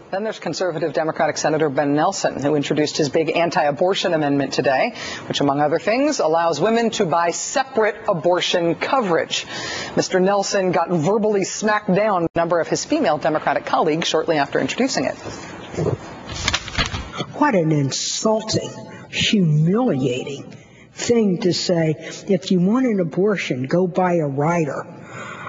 Then there's conservative Democratic Senator Ben Nelson, who introduced his big anti-abortion amendment today, which, among other things, allows women to buy separate abortion coverage. Mr. Nelson got verbally smacked down by a number of his female Democratic colleagues shortly after introducing it. What an insulting, humiliating thing to say, if you want an abortion, go buy a rider.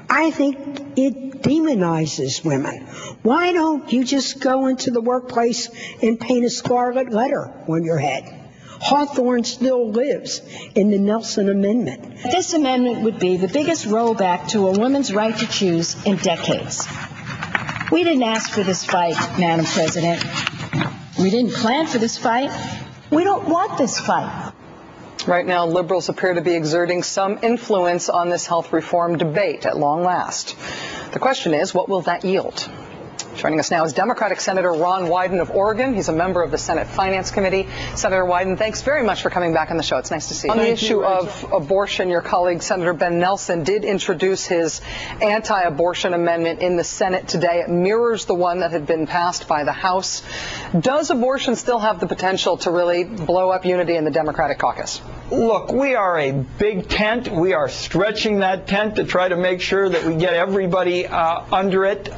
I think it demonizes women. Why don't you just go into the workplace and paint a scarlet letter on your head? Hawthorne still lives in the Nelson Amendment. This amendment would be the biggest rollback to a woman's right to choose in decades. We didn't ask for this fight, Madam President. We didn't plan for this fight. We don't want this fight. Right now, liberals appear to be exerting some influence on this health reform debate at long last. The question is, what will that yield? Joining us now is Democratic Senator Ron Wyden of Oregon. He's a member of the Senate Finance Committee. Senator Wyden, thanks very much for coming back on the show. It's nice to see you. On the issue of abortion, your colleague, Senator Ben Nelson, did introduce his anti-abortion amendment in the Senate today. It mirrors the one that had been passed by the House. Does abortion still have the potential to really blow up unity in the Democratic caucus? Look, we are a big tent. We are stretching that tent to try to make sure that we get everybody under it.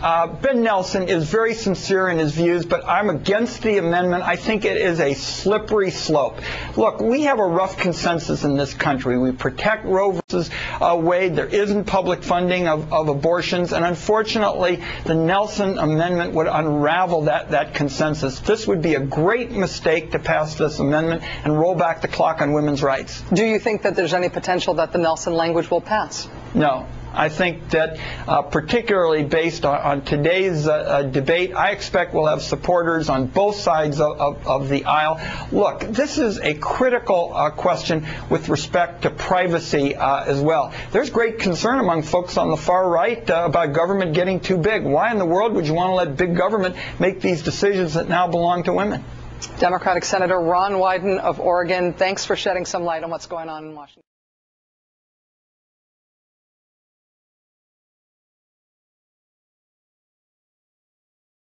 Ben Nelson is very sincere in his views, but I'm against the amendment. I think it is a slippery slope. Look, we have a rough consensus in this country. We protect Roe versus Wade. There isn't public funding of abortions, and unfortunately, the Nelson amendment would unravel that consensus. This would be a great mistake to pass this amendment and roll back the clock on women's rights. Do you think that there's any potential that the Nelson language will pass? No. I think that particularly based on today's debate, I expect we'll have supporters on both sides of the aisle. Look, this is a critical question with respect to privacy as well. There's great concern among folks on the far right about government getting too big. Why in the world would you want to let big government make these decisions that now belong to women? Democratic Senator Ron Wyden of Oregon, thanks for shedding some light on what's going on in Washington.